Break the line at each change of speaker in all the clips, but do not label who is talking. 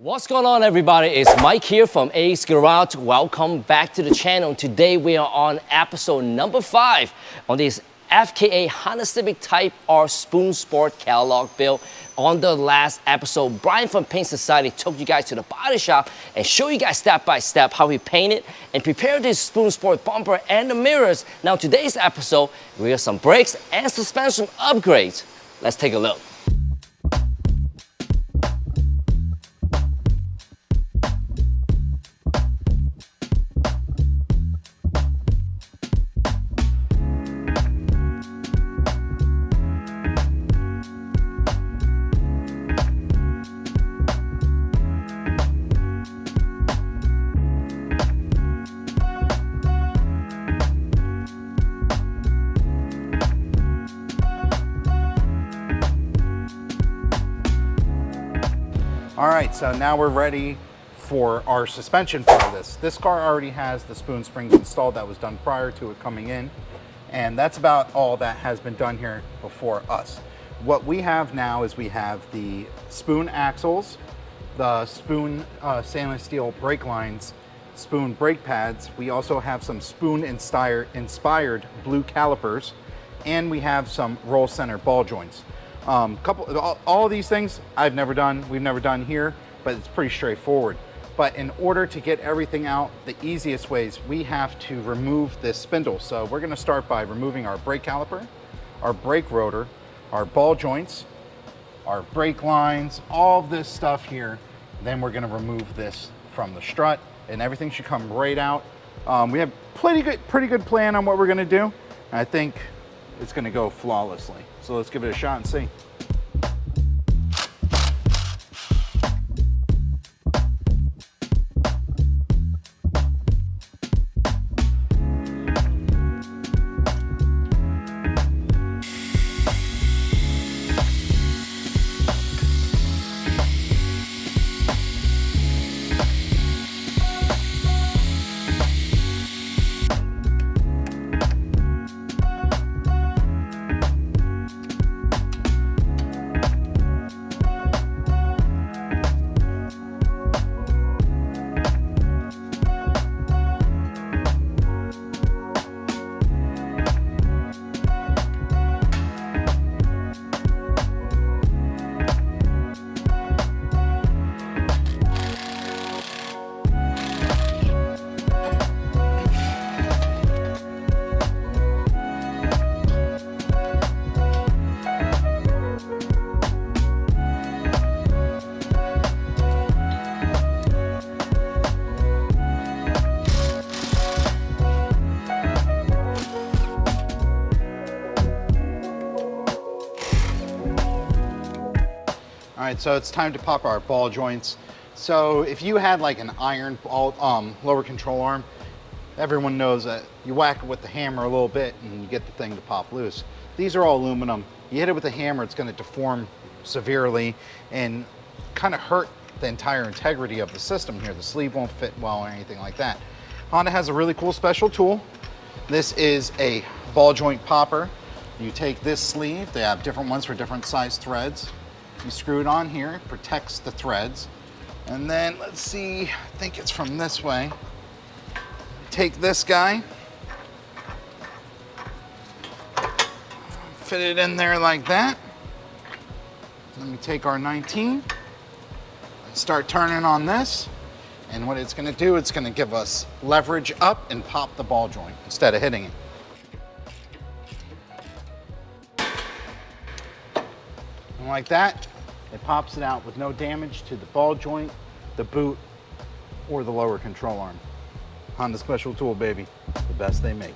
What's going on, everybody? It's Mike here from Ace Garage. Welcome back to the channel. Today we are on episode number 5 on this FK8 Honda Civic Type-R Spoon Sport catalog build. On the last episode, Brian from Paint Society took you guys to the body shop and showed you guys step by step how he painted and prepared this Spoon Sport bumper and the mirrors. Now today's episode, we have some brakes and suspension upgrades. Let's take a look.
All right, so now we're ready for our suspension part of this. This car already has the spoon springs installed. That was done prior to it coming in. And that's about all that has been done here before us. What we have now is we have the spoon axles, the spoon stainless steel brake lines, spoon brake pads. We also have some spoon inspired blue calipers, and we have some roll center ball joints. All of these things we've never done here, but it's pretty straightforward. But in order to get everything out the easiest ways, we have to remove this spindle. So we're gonna start by removing our brake caliper, our brake rotor, our ball joints, our brake lines, all of this stuff here. Then we're gonna remove this from the strut and everything should come right out. We have pretty good plan on what we're gonna do. I think it's gonna go flawlessly. So let's give it a shot and see. All right, so it's time to pop our ball joints. So if you had like an iron ball, lower control arm, everyone knows that you whack it with the hammer a little bit and you get the thing to pop loose. These are all aluminum. You hit it with a hammer, it's gonna deform severely and kind of hurt the entire integrity of the system here. The sleeve won't fit well or anything like that. Honda has a really cool special tool. This is a ball joint popper. You take this sleeve, they have different ones for different size threads. You screw it on here, it protects the threads. And then let's see, I think it's from this way. Take this guy, fit it in there like that. Let me take our 19 and start turning on this. And what it's gonna do, it's gonna give us leverage up and pop the ball joint instead of hitting it. And like that, it pops it out with no damage to the ball joint, the boot, or the lower control arm. Honda special tool, baby. The best they make.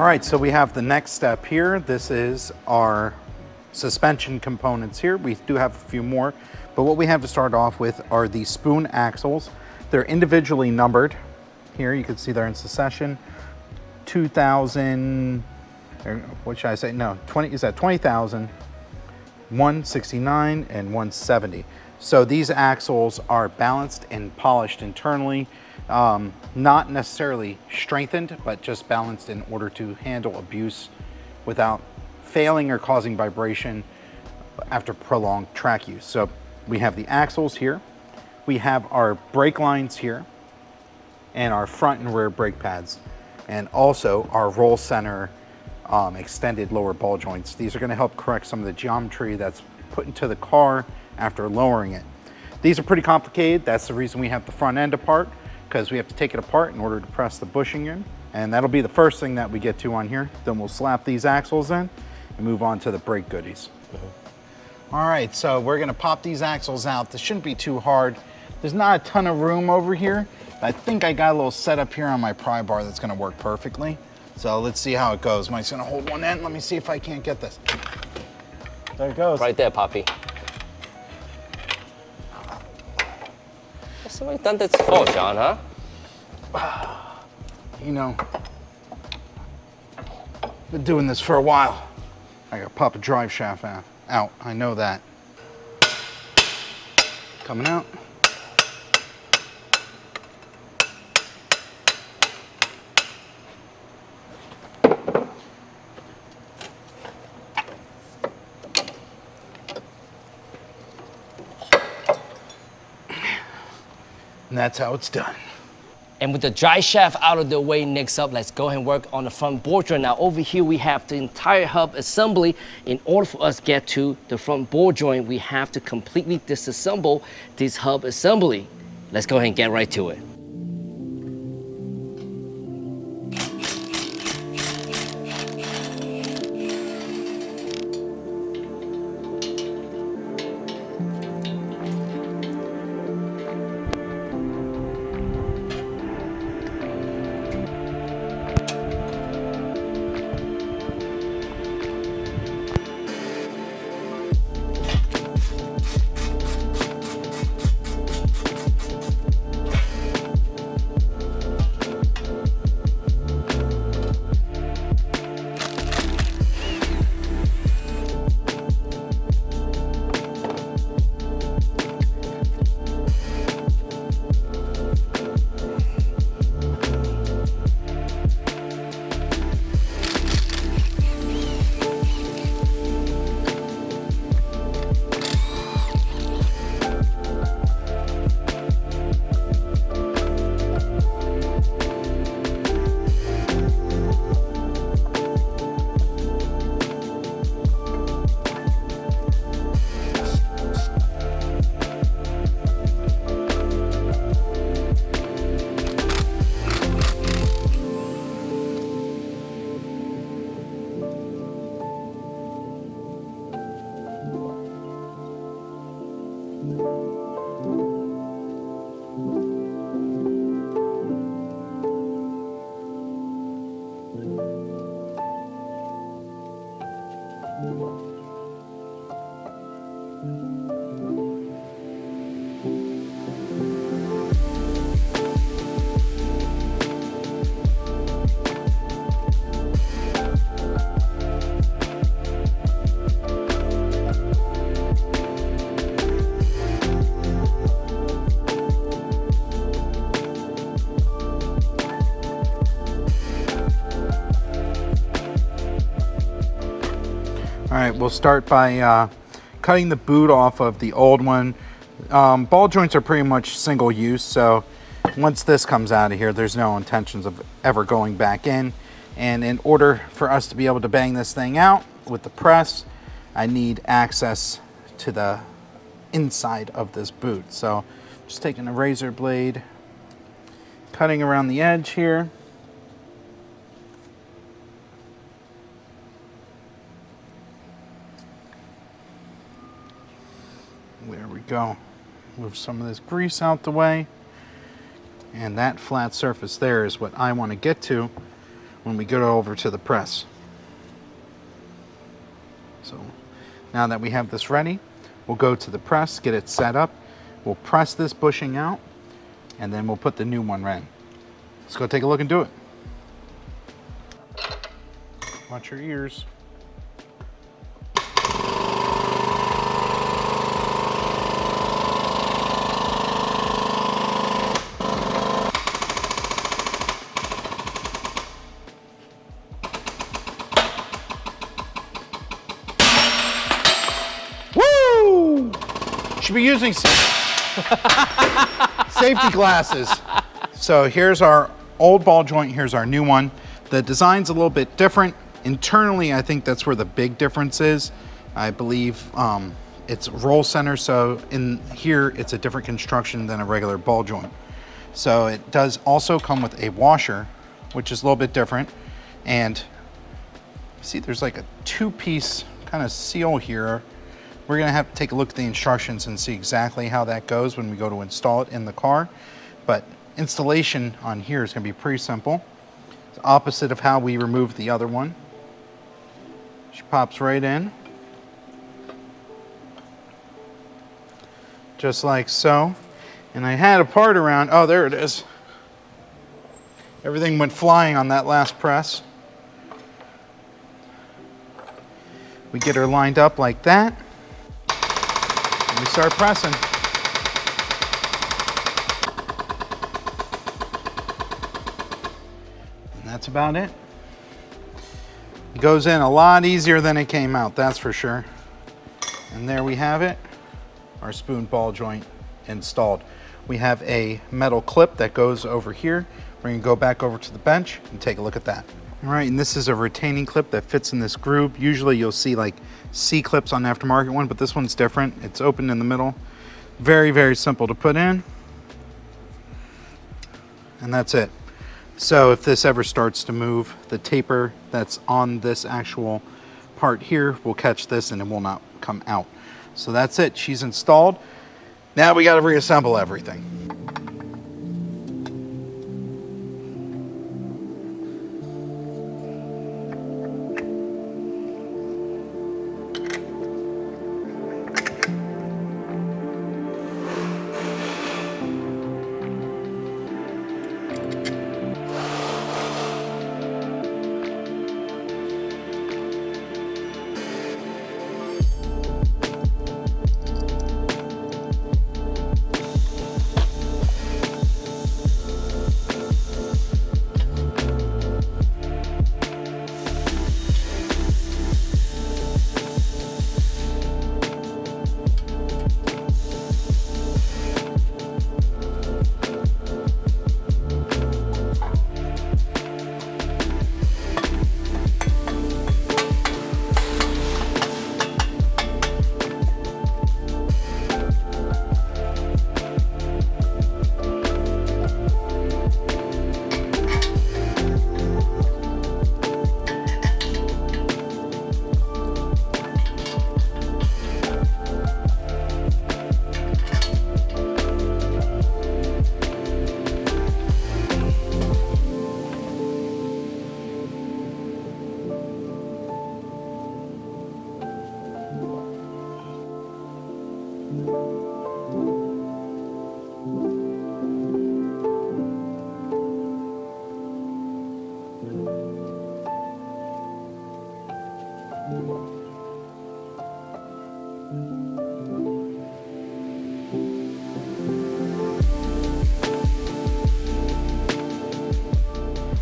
All right, so we have the next step here. This is our suspension components here. We do have a few more, but what we have to start off with are the spoon axles. They're individually numbered. Here you can see they're in succession. 2000, or what should I say? No, 20, is that 20,000, 169, and 170. So these axles are balanced and polished internally, not necessarily strengthened, but just balanced in order to handle abuse without failing or causing vibration after prolonged track use. So we have the axles here, we have our brake lines here, and our front and rear brake pads, and also our roll center extended lower ball joints. These are going to help correct some of the geometry that's put into the car after lowering it. These are pretty complicated. That's the reason we have the front end apart, because we have to take it apart in order to press the bushing in. And that'll be the first thing that we get to on here. Then we'll slap these axles in and move on to the brake goodies. All right, so we're gonna pop these axles out. This shouldn't be too hard. There's not a ton of room over here. I think I got a little setup here on my pry bar that's gonna work perfectly. So let's see how it goes. Mike's gonna hold one end. Let me see if I can't get this. There it goes.
Right there, Poppy. Has somebody done this before, John, huh?
You know, been doing this for a while. I gotta pop a drive shaft out. I know that. Coming out. And that's how it's done.
And with the drive shaft out of the way, next up, let's go ahead and work on the front board joint. Now over here, we have the entire hub assembly. In order for us to get to the front board joint, we have to completely disassemble this hub assembly. Let's go ahead and get right to it.
All right, we'll start by cutting the boot off of the old one. Ball joints are pretty much single use, so once this comes out of here, there's no intentions of ever going back in. And in order for us to be able to bang this thing out with the press, I need access to the inside of this boot. So just taking a razor blade, cutting around the edge here. There we go. Move some of this grease out the way. And that flat surface there is what I want to get to when we go over to the press. So now that we have this ready, we'll go to the press, get it set up. We'll press this bushing out, and then we'll put the new one in. Let's go take a look and do it. Watch your ears. Woo! Should be using safety glasses. So here's our old ball joint, here's our new one. The design's a little bit different. Internally, I think that's where the big difference is. I believe it's roll center, so in here, it's a different construction than a regular ball joint. So it does also come with a washer, which is a little bit different. And see, there's like a two-piece kind of seal here. We're gonna have to take a look at the instructions and see exactly how that goes when we go to install it in the car. But installation on here is gonna be pretty simple. It's opposite of how we removed the other one. She pops right in. Just like so. And I had a part around, oh, there it is. Everything went flying on that last press. We get her lined up like that. And we start pressing. And that's about it. It goes in a lot easier than it came out, that's for sure. And there we have it, our spoon ball joint installed. We have a metal clip that goes over here. We're gonna go back over to the bench and take a look at that. All right, and this is a retaining clip that fits in this groove. Usually you'll see like C-clips on the aftermarket one, but this one's different. It's open in the middle. Very, very simple to put in. And that's it. So if this ever starts to move, the taper that's on this actual part here will catch this and it will not come out. So that's it, she's installed. Now we gotta reassemble everything.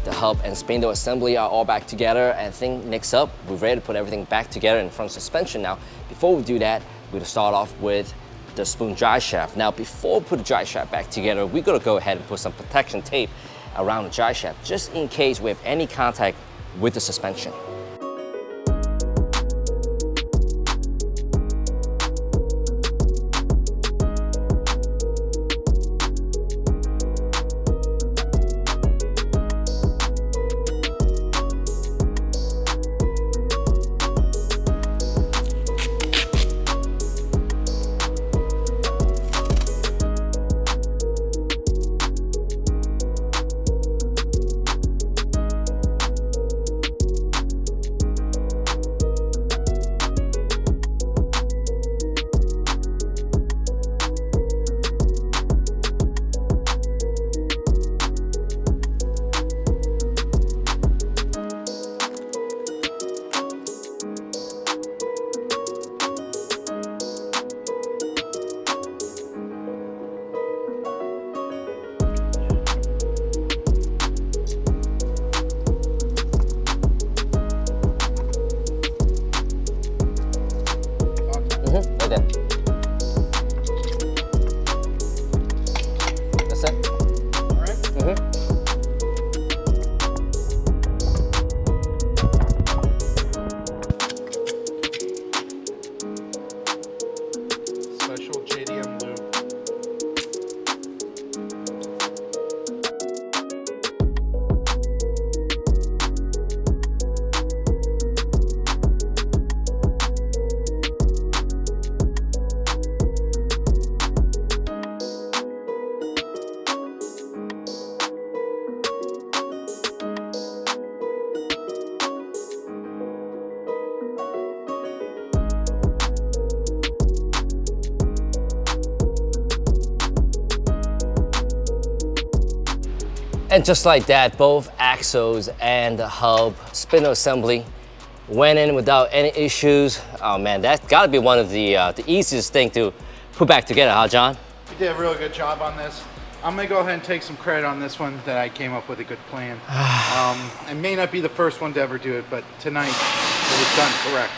The hub and spindle assembly are all back together, and I think next up, we're ready to put everything back together in front suspension now. Before we do that, we're gonna start off with the spoon drive shaft. Now, before we put the drive shaft back together, we're gonna go ahead and put some protection tape around the drive shaft, just in case we have any contact with the suspension. And just like that, both axles and the hub spindle assembly went in without any issues. Oh man, that's gotta be one of the easiest thing to put back together, huh, John?
You did a really good job on this. I'm gonna go ahead and take some credit on this one that I came up with a good plan. I may not be the first one to ever do it, but tonight it was done correct.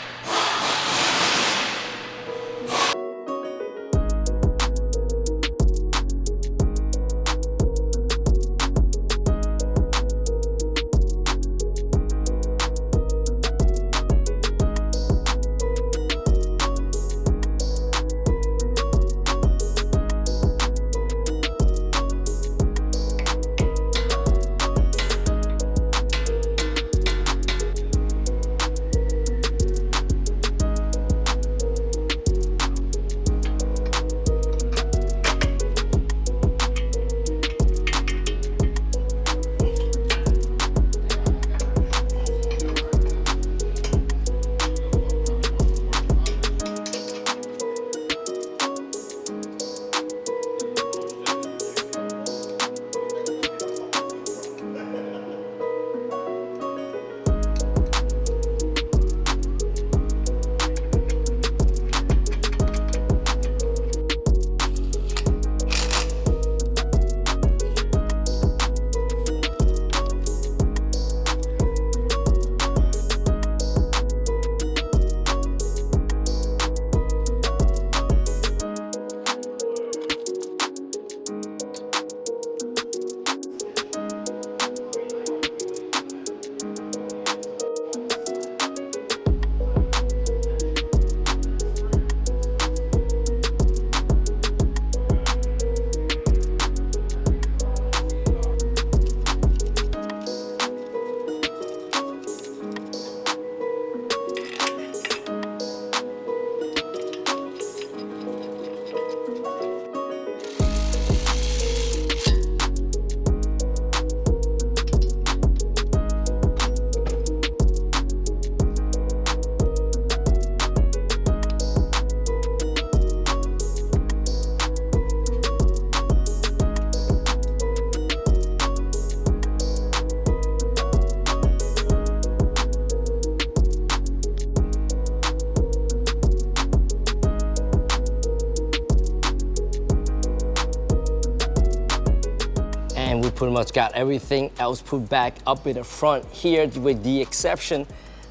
And we pretty much got everything else put back up in the front here, with the exception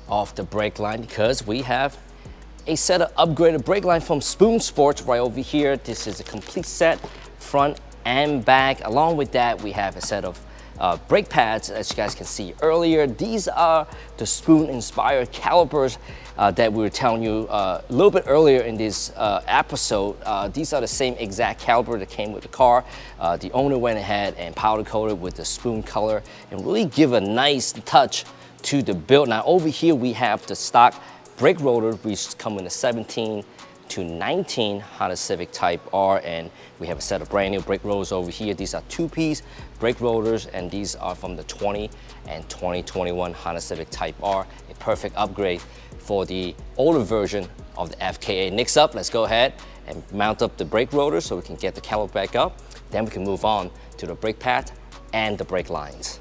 of the brake line, because we have a set of upgraded brake line from Spoon Sports right over here. This is a complete set, front and back. Along with that, we have a set of brake pads, as you guys can see earlier. These are the Spoon-inspired calipers that we were telling you a little bit earlier in this episode. These are the same exact caliper that came with the car. The owner went ahead and powder coated with the Spoon color and really give a nice touch to the build. Now over here we have the stock brake rotor, which come in the 17 to 19 Honda Civic Type-R, and we have a set of brand new brake rotors over here. These are two-piece brake rotors, and these are from the 20 and 2021 Honda Civic Type-R, a perfect upgrade for the older version of the FK8. Next up, let's go ahead and mount up the brake rotor so we can get the caliper back up. Then we can move on to the brake pad and the brake lines.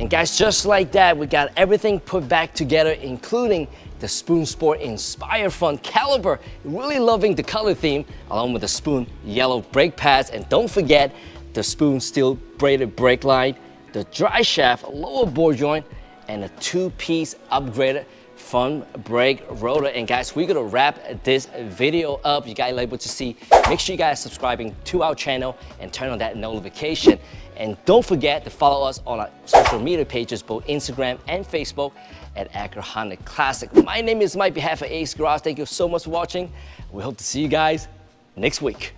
And guys, just like that, we got everything put back together, including the Spoon Sport inspired front caliper. Really loving the color theme, along with the Spoon yellow brake pads. And don't forget the Spoon steel braided brake line, the drive shaft lower bore joint, and a two-piece upgraded front brake rotor. And guys, we're gonna wrap this video up. You guys are able to see. Make sure you guys are subscribing to our channel and turn on that notification. And don't forget to follow us on our social media pages, both Instagram and Facebook at Acura Honda Classic. My name is Mike, behalf of Ace Garage. Thank you so much for watching. We hope to see you guys next week.